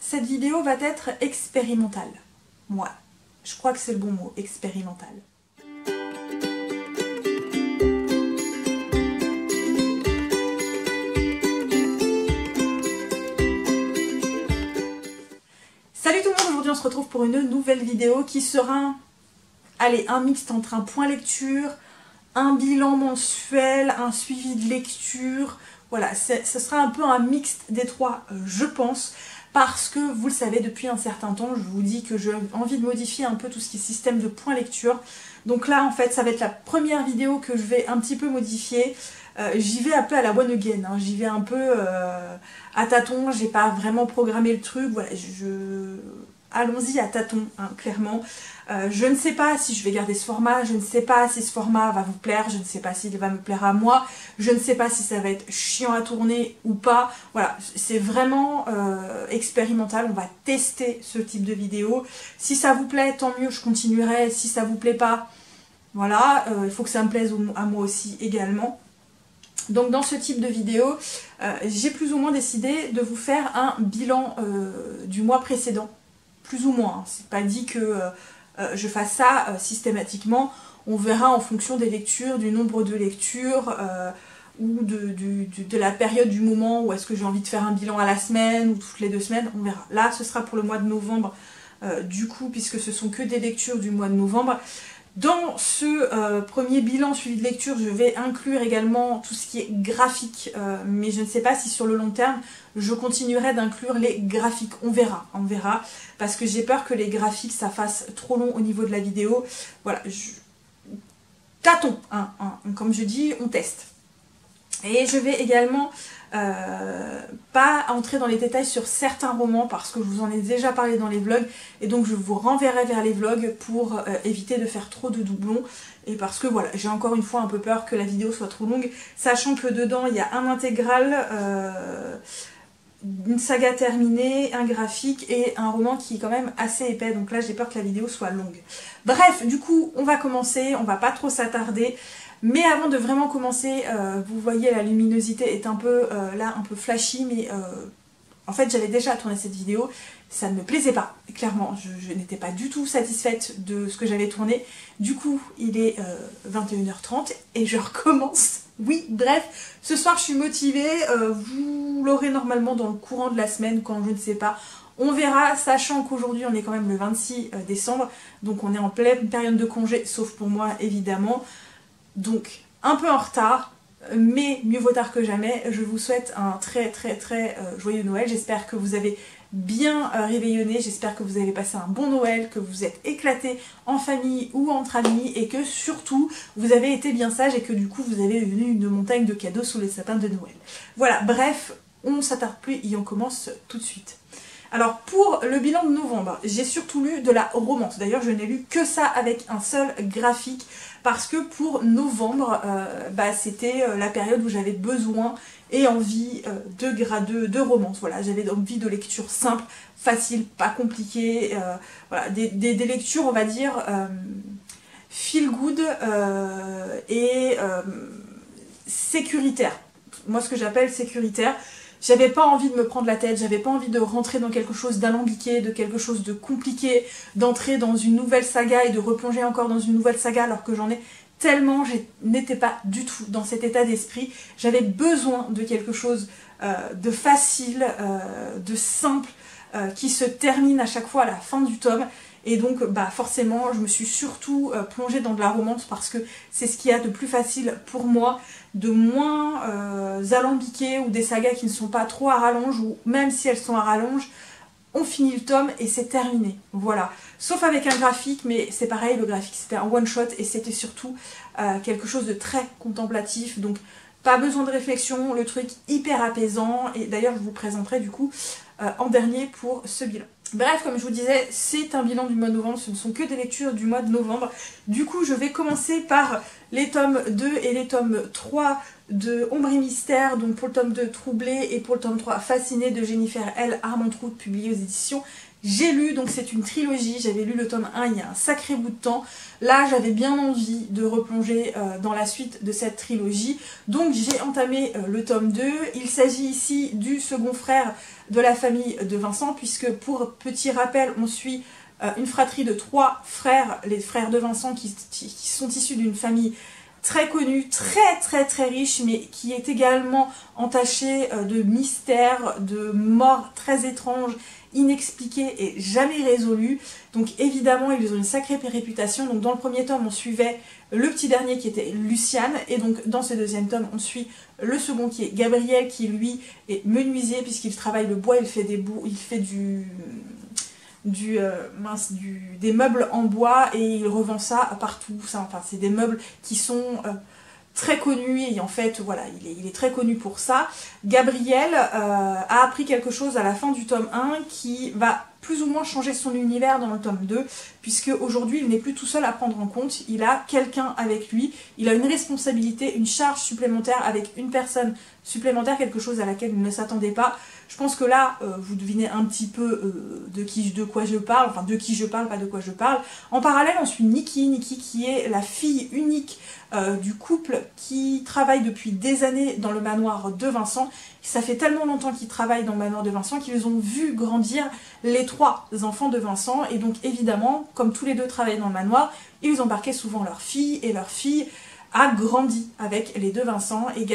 cette vidéo va être expérimentale. Ouais, je crois que c'est le bon mot, expérimentale. Salut tout le monde, aujourd'hui on se retrouve pour une nouvelle vidéo qui sera, allez, un mixte entre un point lecture, un bilan mensuel, un suivi de lecture. Voilà, ce sera un peu un mixte des trois, je pense, parce que vous le savez, depuis un certain temps, je vous dis que j'ai envie de modifier un peu tout ce qui est système de point lecture. Donc là, en fait, ça va être la première vidéo que je vais un petit peu modifier. J'y vais un peu à la one again, hein. J'y vais un peu à tâtons, j'ai pas vraiment programmé le truc, voilà, allons-y à tâtons, hein, clairement. Je ne sais pas si je vais garder ce format, je ne sais pas si ce format va vous plaire, je ne sais pas s'il va me plaire à moi, je ne sais pas si ça va être chiant à tourner ou pas. Voilà, c'est vraiment expérimental, on va tester ce type de vidéo. Si ça vous plaît, tant mieux, je continuerai. Si ça vous plaît pas, voilà, il faut que ça me plaise à moi aussi également. Donc dans ce type de vidéo, j'ai plus ou moins décidé de vous faire un bilan du mois précédent. Plus ou moins, hein. C'est pas dit que je fasse ça systématiquement. On verra en fonction des lectures, du nombre de lectures ou de la période du moment où est-ce que j'ai envie de faire un bilan à la semaine ou toutes les 2 semaines, on verra. Là ce sera pour le mois de novembre du coup, puisque ce sont que des lectures du mois de novembre. Dans ce premier bilan suivi de lecture, je vais inclure également tout ce qui est graphique, mais je ne sais pas si sur le long terme, je continuerai d'inclure les graphiques. On verra, parce que j'ai peur que les graphiques, ça fasse trop long au niveau de la vidéo. Voilà, tâtons, hein, comme je dis, on teste. Et je vais également pas entrer dans les détails sur certains romans parce que je vous en ai déjà parlé dans les vlogs et donc je vous renverrai vers les vlogs pour éviter de faire trop de doublons et parce que voilà, j'ai encore une fois un peu peur que la vidéo soit trop longue, sachant que dedans il y a un intégral, une saga terminée, un graphique et un roman qui est quand même assez épais, donc là j'ai peur que la vidéo soit longue. Bref, du coup on va commencer, on va pas trop s'attarder. Mais avant de vraiment commencer, vous voyez la luminosité est un peu là, un peu flashy, mais en fait j'avais déjà tourné cette vidéo, ça ne me plaisait pas, clairement, je n'étais pas du tout satisfaite de ce que j'avais tourné. Du coup, il est 21h30 et je recommence. Oui, bref, ce soir je suis motivée, vous l'aurez normalement dans le courant de la semaine, quand je ne sais pas. On verra, sachant qu'aujourd'hui on est quand même le 26 décembre, donc on est en pleine période de congé, sauf pour moi évidemment. Donc, un peu en retard, mais mieux vaut tard que jamais. Je vous souhaite un très joyeux Noël. J'espère que vous avez bien réveillonné, j'espère que vous avez passé un bon Noël, que vous êtes éclatés en famille ou entre amis et que surtout, vous avez été bien sage et que du coup, vous avez eu une montagne de cadeaux sous les sapins de Noël. Voilà, bref, on ne s'attarde plus et on commence tout de suite. Alors pour le bilan de novembre, j'ai surtout lu de la romance. D'ailleurs, je n'ai lu que ça avec un seul graphique parce que pour novembre, c'était la période où j'avais besoin et envie de romance. Voilà, j'avais envie de lecture simple, facile, pas compliquée. Voilà, des lectures, on va dire, feel good et sécuritaire. Moi, ce que j'appelle sécuritaire. J'avais pas envie de me prendre la tête, j'avais pas envie de rentrer dans quelque chose d'alambiqué, de quelque chose de compliqué, d'entrer dans une nouvelle saga et de replonger encore dans une nouvelle saga alors que j'en ai tellement, je n'étais pas du tout dans cet état d'esprit. J'avais besoin de quelque chose de facile, de simple, qui se termine à chaque fois à la fin du tome. Et donc forcément je me suis surtout plongée dans de la romance parce que c'est ce qu'il y a de plus facile pour moi, de moins alambiqué ou des sagas qui ne sont pas trop à rallonge ou même si elles sont à rallonge, on finit le tome et c'est terminé. Voilà. Sauf avec un graphique, mais c'est pareil, le graphique c'était un one shot et c'était surtout quelque chose de très contemplatif. Donc pas besoin de réflexion, le truc hyper apaisant et d'ailleurs je vous présenterai du coup en dernier pour ce bilan. Bref, comme je vous disais, c'est un bilan du mois de novembre, ce ne sont que des lectures du mois de novembre. Du coup, je vais commencer par les tomes 2 et les tomes 3 de Ombre et Mystère, donc pour le tome 2 Troublé et pour le tome 3 Fasciné de Jennifer L. Armentrout, publié aux éditions J'ai lu. Donc c'est une trilogie, j'avais lu le tome 1 il y a un sacré bout de temps. Là j'avais bien envie de replonger dans la suite de cette trilogie, donc j'ai entamé le tome 2. Il s'agit ici du second frère de la famille de Vincent, puisque pour petit rappel on suit une fratrie de 3 frères, les frères de Vincent qui sont issus d'une famille très connue, très riche, mais qui est également entachée de mystères, de morts très étranges, inexpliquées et jamais résolues. Donc évidemment ils ont une sacrée réputation. Donc dans le premier tome on suivait le petit dernier qui était Luciane, et donc dans ce deuxième tome on suit le second qui est Gabriel, qui lui est menuisier puisqu'il travaille le bois, il fait des meubles en bois et il revend ça partout. Enfin, c'est des meubles qui sont très connus et en fait voilà, il est très connu pour ça. Gabriel a appris quelque chose à la fin du tome 1 qui va plus ou moins changer son univers dans le tome 2, puisque aujourd'hui il n'est plus tout seul à prendre en compte, il a quelqu'un avec lui, il a une responsabilité, une charge supplémentaire avec une personne supplémentaire, quelque chose à laquelle il ne s'attendait pas. Je pense que là, vous devinez un petit peu de quoi je parle, enfin de qui je parle, pas de quoi je parle. En parallèle, on suit Nikki qui est la fille unique du couple qui travaille depuis des années dans le manoir de Vincent. Ça fait tellement longtemps qu'ils travaillent dans le manoir de Vincent qu'ils ont vu grandir les 3 enfants de Vincent, et donc évidemment, comme tous les deux travaillaient dans le manoir, ils embarquaient souvent leur fille, et leur fille a grandi avec les 2 Vincent, et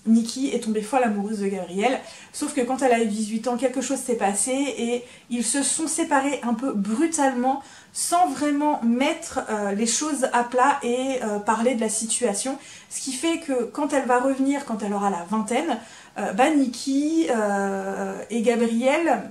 Nikki est tombée folle amoureuse de Gabriel, sauf que quand elle a eu 18 ans, quelque chose s'est passé et ils se sont séparés un peu brutalement, sans vraiment mettre les choses à plat et parler de la situation, ce qui fait que quand elle va revenir, quand elle aura la vingtaine, Nikki et Gabriel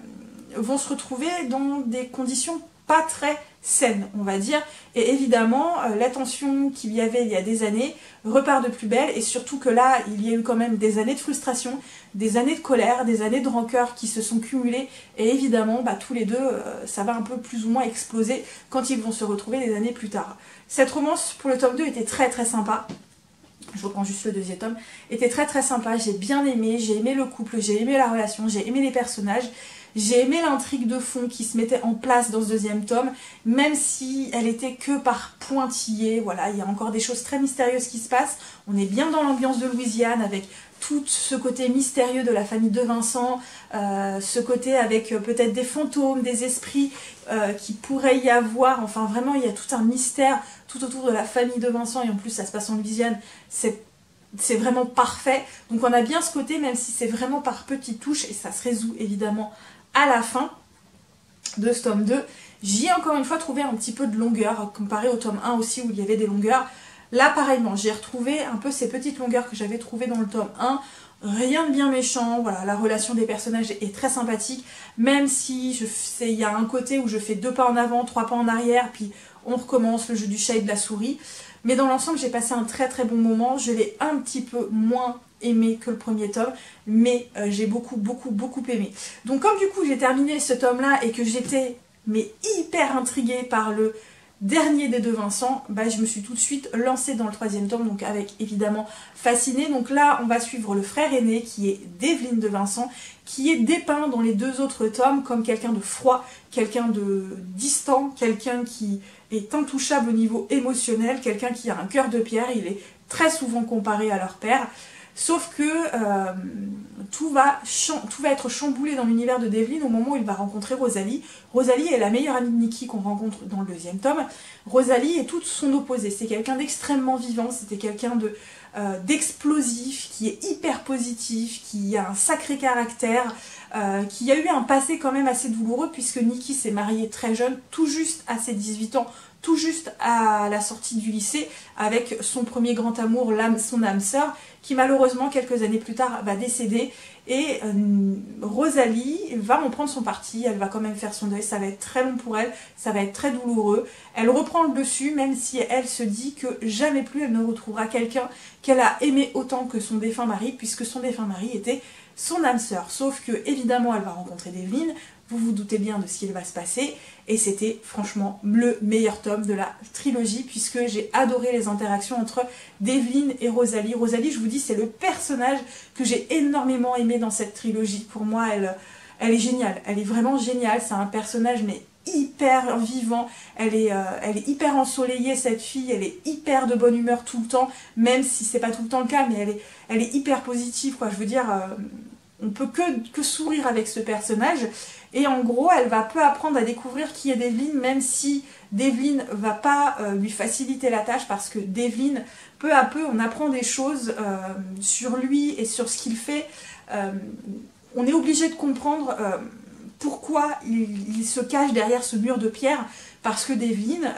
vont se retrouver dans des conditions pas très saine, on va dire, et évidemment la tension qu'il y avait il y a des années repart de plus belle, et surtout que là il y a eu quand même des années de frustration, des années de colère, des années de rancœur qui se sont cumulées, et évidemment tous les deux ça va un peu plus ou moins exploser quand ils vont se retrouver des années plus tard. Cette romance pour le tome 2 était très sympa. Je reprends juste le deuxième tome, était très sympa, j'ai bien aimé, j'ai aimé le couple, j'ai aimé la relation, j'ai aimé les personnages, j'ai aimé l'intrigue de fond qui se mettait en place dans ce deuxième tome, même si elle était que par pointillés. Voilà, il y a encore des choses très mystérieuses qui se passent, on est bien dans l'ambiance de Louisiane avec tout ce côté mystérieux de la famille de Vincent, ce côté avec peut-être des fantômes, des esprits qui pourrait y avoir, enfin vraiment il y a tout un mystère tout autour de la famille de Vincent, et en plus ça se passe en Louisiane, c'est vraiment parfait. Donc on a bien ce côté, même si c'est vraiment par petites touches, et ça se résout évidemment à la fin de ce tome 2. J'y ai encore une fois trouvé un petit peu de longueur, comparé au tome 1 aussi où il y avait des longueurs. Là pareillement, j'ai retrouvé un peu ces petites longueurs que j'avais trouvées dans le tome 1. Rien de bien méchant, voilà, la relation des personnages est très sympathique, même si il y a un côté où je fais 2 pas en avant, 3 pas en arrière, puis on recommence le jeu du chat et de la souris. Mais dans l'ensemble, j'ai passé un très bon moment. Je l'ai un petit peu moins aimé que le premier tome, mais j'ai beaucoup aimé. Donc comme du coup j'ai terminé ce tome-là et que j'étais hyper intriguée par le dernier des 2 Vincent, je me suis tout de suite lancée dans le 3e tome, donc avec évidemment Fasciné. Donc là, on va suivre le frère aîné qui est d'Evelyne de Vincent, qui est dépeint dans les 2 autres tomes comme quelqu'un de froid, quelqu'un de distant, quelqu'un qui est intouchable au niveau émotionnel, quelqu'un qui a un cœur de pierre. Il est très souvent comparé à leur père. Sauf que tout va être chamboulé dans l'univers de Devlin au moment où il va rencontrer Rosalie. Rosalie est la meilleure amie de Nikki qu'on rencontre dans le 2e tome. Rosalie est tout son opposé. C'est quelqu'un d'extrêmement vivant, c'était quelqu'un d'explosif, qui est hyper positif, qui a un sacré caractère, qui a eu un passé quand même assez douloureux puisque Nikki s'est mariée très jeune, tout juste à ses 18 ans, tout juste à la sortie du lycée, avec son premier grand amour, son âme sœur, qui malheureusement quelques années plus tard va décéder, et Rosalie va en prendre son parti, elle va quand même faire son deuil, ça va être très long pour elle, ça va être très douloureux, elle reprend le dessus, même si elle se dit que jamais plus elle ne retrouvera quelqu'un qu'elle a aimé autant que son défunt mari, puisque son défunt mari était son âme sœur. Sauf que évidemment elle va rencontrer Devlin, vous vous doutez bien de ce qu'il va se passer, et c'était franchement le meilleur tome de la trilogie, puisque j'ai adoré les interactions entre Devlin et Rosalie. Rosalie, je vous dis, c'est le personnage que j'ai énormément aimé dans cette trilogie. Pour moi, elle est géniale, elle est vraiment géniale, c'est un personnage mais hyper vivant, elle est hyper ensoleillée cette fille, elle est hyper de bonne humeur tout le temps, même si c'est pas tout le temps le cas, mais elle est hyper positive, quoi. Je veux dire, on peut que sourire avec ce personnage, et en gros elle va peu apprendre à découvrir qui est Devlin, même si Devlin va pas lui faciliter la tâche, parce que Devlin, peu à peu on apprend des choses sur lui et sur ce qu'il fait. On est obligé de comprendre pourquoi il se cache derrière ce mur de pierre, parce que Devlin,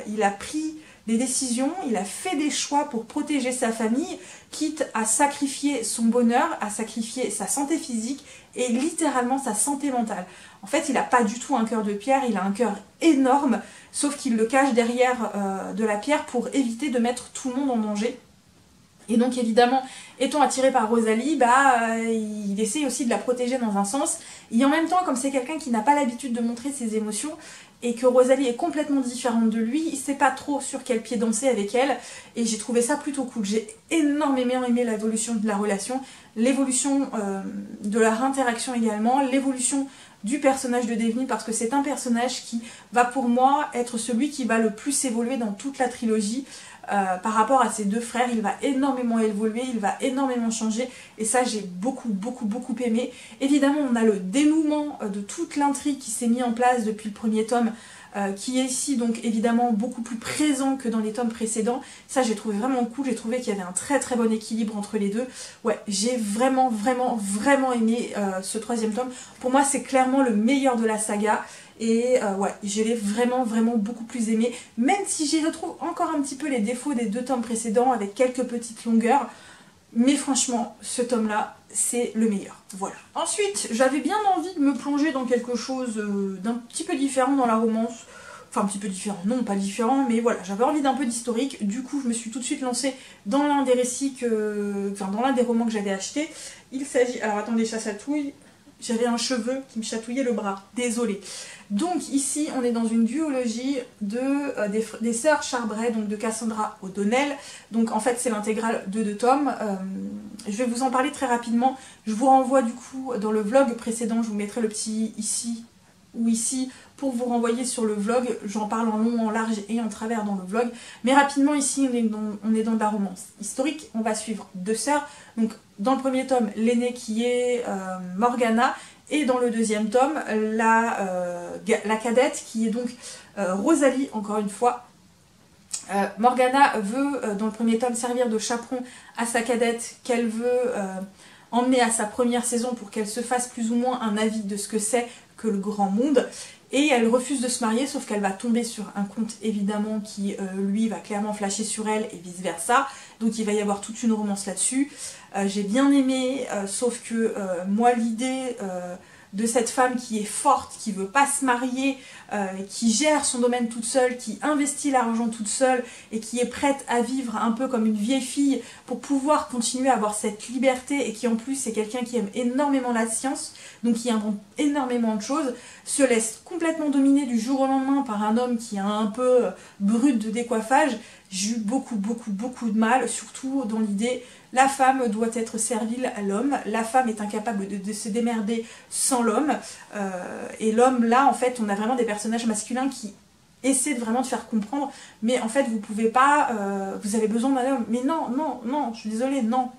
il a pris des décisions, il a fait des choix pour protéger sa famille, quitte à sacrifier son bonheur, à sacrifier sa santé physique et littéralement sa santé mentale. En fait, il n'a pas du tout un cœur de pierre, il a un cœur énorme, sauf qu'il le cache derrière de la pierre pour éviter de mettre tout le monde en danger. Et donc évidemment, étant attiré par Rosalie, il essaye aussi de la protéger dans un sens. Et en même temps, comme c'est quelqu'un qui n'a pas l'habitude de montrer ses émotions, et que Rosalie est complètement différente de lui, il ne sait pas trop sur quel pied danser avec elle, et j'ai trouvé ça plutôt cool. J'ai énormément aimé l'évolution de la relation, l'évolution de leur interaction également, l'évolution du personnage de Devlin, parce que c'est un personnage qui va pour moi être celui qui va le plus évoluer dans toute la trilogie. Par rapport à ses deux frères, il va énormément évoluer, il va énormément changer, et ça j'ai beaucoup aimé. Évidemment, on a le dénouement de toute l'intrigue qui s'est mis en place depuis le premier tome, qui est ici donc évidemment beaucoup plus présent que dans les tomes précédents. Ça j'ai trouvé vraiment cool, j'ai trouvé qu'il y avait un très bon équilibre entre les deux. Ouais, j'ai vraiment aimé ce troisième tome. Pour moi c'est clairement le meilleur de la saga. Et ouais, je l'ai vraiment beaucoup plus aimé, même si j'y retrouve encore un petit peu les défauts des deux tomes précédents avec quelques petites longueurs, mais franchement ce tome là c'est le meilleur. Voilà. Ensuite, j'avais bien envie de me plonger dans quelque chose d'un petit peu différent dans la romance. Enfin un petit peu différent, non pas différent, mais voilà, j'avais envie d'un peu d'historique. Du coup je me suis tout de suite lancée dans l'un des récits dans l'un des romans que j'avais acheté. Il s'agit, alors attendez, ça chatouille. J'avais un cheveu qui me chatouillait le bras, désolée. Donc ici, on est dans une duologie des sœurs Charbret, donc de Cassandra O'Donnell. Donc en fait, c'est l'intégrale de 2 tomes. Je vais vous en parler très rapidement. Je vous renvoie du coup dans le vlog précédent, je vous mettrai le petit ici ou ici pour vous renvoyer sur le vlog. J'en parle en long, en large et en travers dans le vlog. Mais rapidement, ici, on est dans de la romance historique. On va suivre 2 sœurs. Donc dans le premier tome, l'aînée qui est Morgana, et dans le deuxième tome, la cadette qui est donc Rosalie, encore une fois. Morgana veut, dans le premier tome, servir de chaperon à sa cadette qu'elle veut emmener à sa première saison pour qu'elle se fasse plus ou moins un avis de ce que c'est que le grand monde. Et elle refuse de se marier, sauf qu'elle va tomber sur un conte évidemment qui lui va clairement flasher sur elle et vice versa. Donc il va y avoir toute une romance là-dessus. J'ai bien aimé, sauf que moi l'idée de cette femme qui est forte, qui veut pas se marier, qui gère son domaine toute seule, qui investit l'argent toute seule et qui est prête à vivre un peu comme une vieille fille pour pouvoir continuer à avoir cette liberté, et qui en plus c'est quelqu'un qui aime énormément la science, donc qui invente énormément de choses, se laisse complètement dominer du jour au lendemain par un homme qui est un peu brut de décoiffage. J'ai eu beaucoup de mal, surtout dans l'idée, la femme doit être servile à l'homme, la femme est incapable de se démerder sans l'homme, et l'homme là en fait on a vraiment des personnages masculins qui essaient vraiment de faire comprendre, mais en fait vous pouvez pas, vous avez besoin d'un homme, mais non, je suis désolée, non.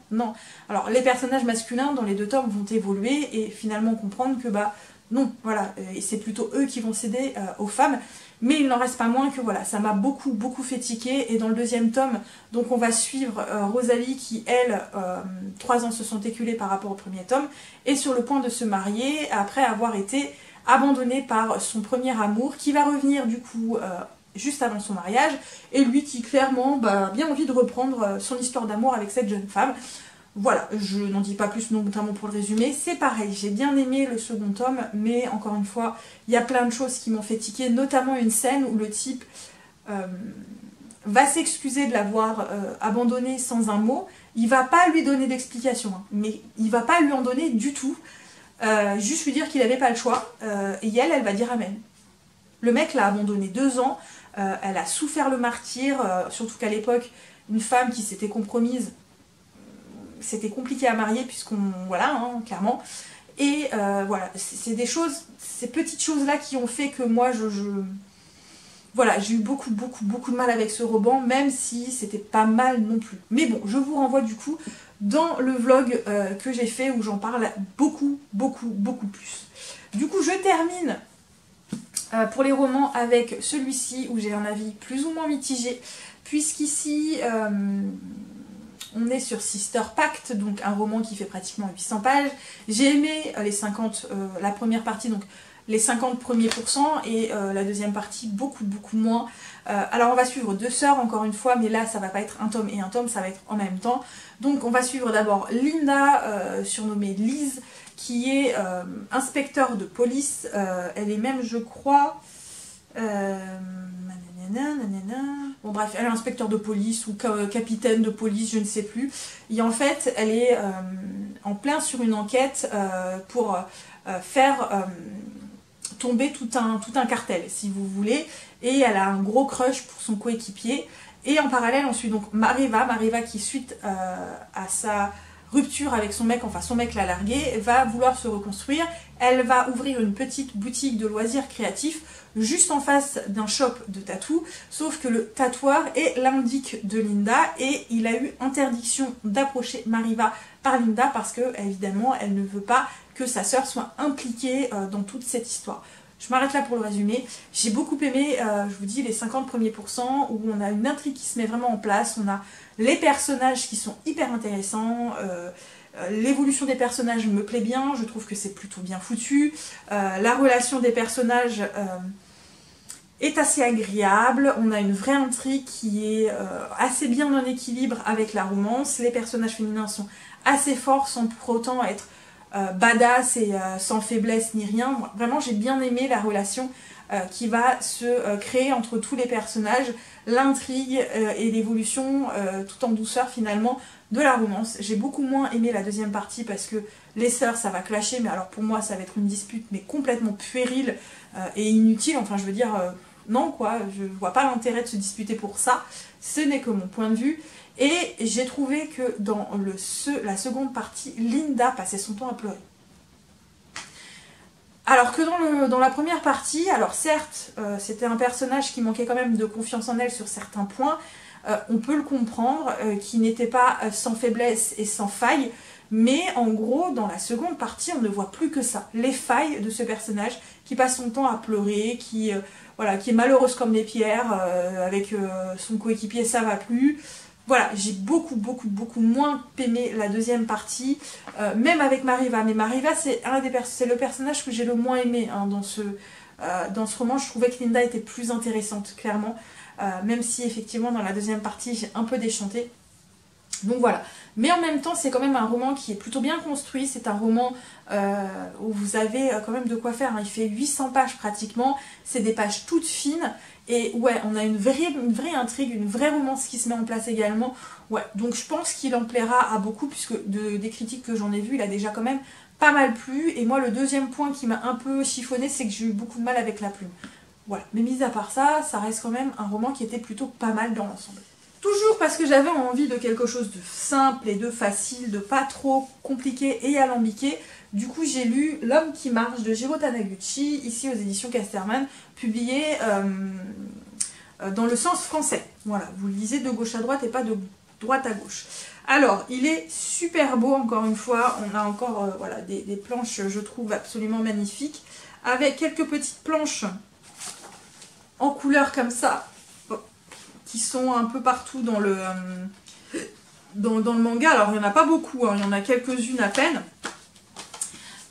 Alors les personnages masculins dans les 2 tomes vont évoluer et finalement comprendre que non, voilà, et c'est plutôt eux qui vont céder aux femmes. Mais il n'en reste pas moins que voilà, ça m'a beaucoup fait tiquer. Et dans le deuxième tome, donc on va suivre Rosalie qui, elle, 3 ans se sont écoulés par rapport au premier tome, est sur le point de se marier après avoir été abandonnée par son premier amour, qui va revenir du coup juste avant son mariage, et lui qui clairement a bien envie de reprendre son histoire d'amour avec cette jeune femme. Voilà, je n'en dis pas plus, notamment pour le résumé. C'est pareil, j'ai bien aimé le second tome, mais encore une fois, il y a plein de choses qui m'ont fait tiquer, notamment une scène où le type va s'excuser de l'avoir abandonnée sans un mot, il va pas lui donner d'explication, hein, mais il va pas lui en donner du tout. Juste lui dire qu'il n'avait pas le choix, et elle va dire amen. Le mec l'a abandonné 2 ans, elle a souffert le martyre, surtout qu'à l'époque, une femme qui s'était compromise, c'était compliqué à marier, puisqu'on... Voilà, hein, clairement. Et voilà, c'est des choses, ces petites choses-là qui ont fait que moi, voilà, j'ai eu beaucoup de mal avec ce roman, même si c'était pas mal non plus. Mais bon, je vous renvoie du coup dans le vlog que j'ai fait où j'en parle beaucoup plus. Du coup, je termine pour les romans avec celui-ci où j'ai un avis plus ou moins mitigé, puisqu'ici on est sur Sister Pact, donc un roman qui fait pratiquement 800 pages. J'ai aimé les 50, la première partie, donc les 50 premiers pourcents, et la deuxième partie beaucoup moins. Alors on va suivre 2 sœurs encore une fois, mais là ça va pas être un tome et un tome, ça va être en même temps. Donc on va suivre d'abord Linda, surnommée Liz, qui est inspecteur de police. Elle est même, je crois, bon bref, elle est inspecteur de police ou capitaine de police, je ne sais plus. Et en fait, elle est en plein sur une enquête pour faire tomber tout un cartel, si vous voulez. Et elle a un gros crush pour son coéquipier. Et en parallèle, on suit donc Mariva qui, suite à sa rupture avec son mec, enfin son mec l'a larguée, va vouloir se reconstruire. Elle va ouvrir une petite boutique de loisirs créatifs juste en face d'un shop de tatou, sauf que le tatoueur est l'indique de Linda et il a eu interdiction d'approcher Mariva par Linda parce que évidemment elle ne veut pas que sa sœur soit impliquée dans toute cette histoire. Je m'arrête là pour le résumé. J'ai beaucoup aimé, je vous dis, les 50 premiers pourcents où on a une intrigue qui se met vraiment en place, on a les personnages qui sont hyper intéressants, l'évolution des personnages me plaît bien, je trouve que c'est plutôt bien foutu, la relation des personnages est assez agréable, on a une vraie intrigue qui est assez bien en équilibre avec la romance, les personnages féminins sont assez forts sans pour autant être badass et sans faiblesse ni rien. Moi, vraiment j'ai bien aimé la relation qui va se créer entre tous les personnages, l'intrigue et l'évolution tout en douceur finalement de la romance. J'ai beaucoup moins aimé la deuxième partie parce que les sœurs ça va clasher, mais alors pour moi ça va être une dispute mais complètement puérile et inutile, enfin je veux dire non quoi, je vois pas l'intérêt de se disputer pour ça, ce n'est que mon point de vue. Et j'ai trouvé que dans la seconde partie, Linda passait son temps à pleurer. Alors que dans la première partie, alors certes, c'était un personnage qui manquait quand même de confiance en elle sur certains points, on peut le comprendre, qui n'était pas sans faiblesse et sans faille, mais en gros, dans la seconde partie, on ne voit plus que ça. Les failles de ce personnage qui passe son temps à pleurer, qui est malheureuse comme des pierres, avec son coéquipier, ça va plus. Voilà, j'ai beaucoup moins aimé la deuxième partie, même avec Mariva. Mais Mariva, c'est le personnage que j'ai le moins aimé hein, dans ce roman. Je trouvais que Linda était plus intéressante, clairement. Même si, effectivement, dans la deuxième partie, j'ai un peu déchanté. Donc voilà. Mais en même temps, c'est quand même un roman qui est plutôt bien construit. C'est un roman où vous avez quand même de quoi faire. Hein. Il fait 800 pages pratiquement. C'est des pages toutes fines. Et ouais, on a une vraie intrigue, une vraie romance qui se met en place également. Ouais, donc je pense qu'il en plaira à beaucoup, puisque des critiques que j'en ai vues, il a déjà quand même pas mal plu. Et moi, le deuxième point qui m'a un peu chiffonné, c'est que j'ai eu beaucoup de mal avec la plume. Voilà, mais mis à part ça, ça reste quand même un roman qui était plutôt pas mal dans l'ensemble. Toujours parce que j'avais envie de quelque chose de simple et de facile, de pas trop compliqué et alambiqué. Du coup, j'ai lu L'homme qui marche de Jiro Taniguchi, ici aux éditions Casterman, publié dans le sens français. Voilà, vous le lisez de gauche à droite et pas de droite à gauche. Alors, il est super beau, encore une fois. On a encore voilà, des planches, je trouve, absolument magnifiques, avec quelques petites planches en couleur comme ça, qui sont un peu partout dans le manga. Alors, il n'y en a pas beaucoup, hein, il y en a quelques-unes à peine.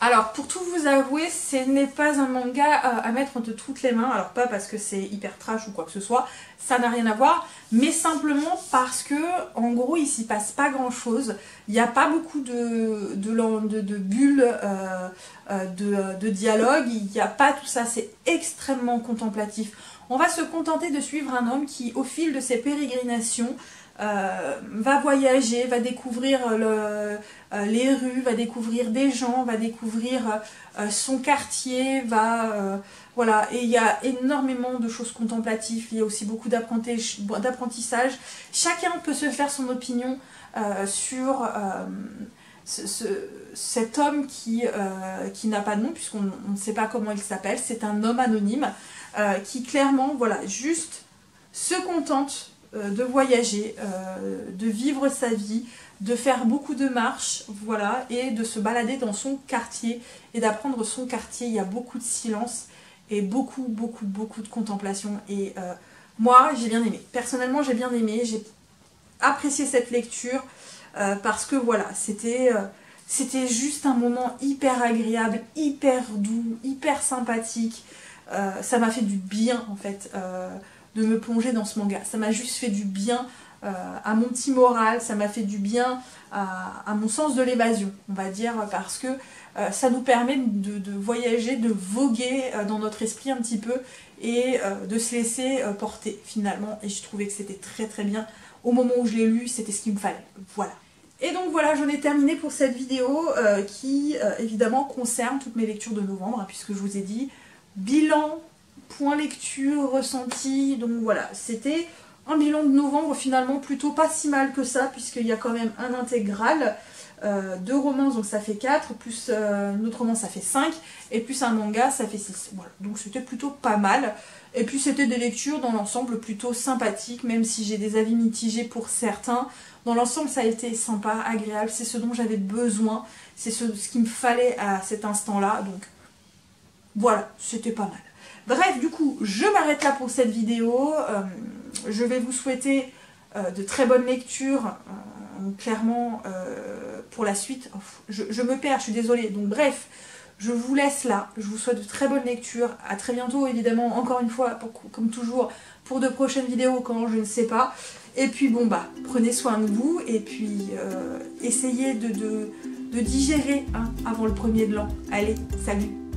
Alors, pour tout vous avouer, ce n'est pas un manga à mettre entre toutes les mains. Alors, pas parce que c'est hyper trash ou quoi que ce soit, ça n'a rien à voir, mais simplement parce que, en gros, il s'y passe pas grand-chose. Il n'y a pas beaucoup de bulles, de dialogue, il n'y a pas tout ça, c'est extrêmement contemplatif. On va se contenter de suivre un homme qui, au fil de ses pérégrinations, va voyager, va découvrir les rues, va découvrir des gens, va découvrir son quartier, voilà, et il y a énormément de choses contemplatives, il y a aussi beaucoup d'apprentissage. Chacun peut se faire son opinion sur cet homme qui n'a pas de nom, puisqu'on ne sait pas comment il s'appelle. C'est un homme anonyme qui clairement, voilà, juste se contente de voyager, de vivre sa vie, de faire beaucoup de marches, voilà, et de se balader dans son quartier et d'apprendre son quartier. Il y a beaucoup de silence et beaucoup de contemplation. Et moi, j'ai bien aimé. Personnellement, j'ai bien aimé. J'ai apprécié cette lecture parce que voilà, c'était juste un moment hyper agréable, hyper doux, hyper sympathique. Ça m'a fait du bien en fait de me plonger dans ce manga. Ça m'a juste fait du bien à mon petit moral, ça m'a fait du bien à mon sens de l'évasion, on va dire, parce que ça nous permet de voyager, de voguer dans notre esprit un petit peu et de se laisser porter finalement. Et je trouvais que c'était très bien. Au moment où je l'ai lu, c'était ce qu'il me fallait. Voilà. Et donc voilà, j'en ai terminé pour cette vidéo qui évidemment concerne toutes mes lectures de novembre, hein, puisque je vous ai dit bilan, point lecture, ressenti. Donc voilà, c'était un bilan de novembre finalement plutôt pas si mal que ça, puisqu'il y a quand même un intégral, 2 romances, donc ça fait 4, plus une autre romance, ça fait 5, et plus un manga, ça fait 6. Voilà, donc c'était plutôt pas mal. Et puis c'était des lectures dans l'ensemble plutôt sympathiques, même si j'ai des avis mitigés pour certains. Dans l'ensemble, ça a été sympa, agréable, c'est ce dont j'avais besoin, c'est ce qu'il me fallait à cet instant-là, donc voilà, c'était pas mal. Bref, du coup, je m'arrête là pour cette vidéo. Je vais vous souhaiter de très bonnes lectures, clairement, pour la suite. Je me perds, je suis désolée. Donc bref, je vous laisse là. Je vous souhaite de très bonnes lectures. À très bientôt, évidemment, encore une fois, comme toujours, pour de prochaines vidéos, quand je ne sais pas. Et puis bon, bah, prenez soin de vous. Et puis, essayez de digérer hein, avant le 1er de l'an. Allez, salut!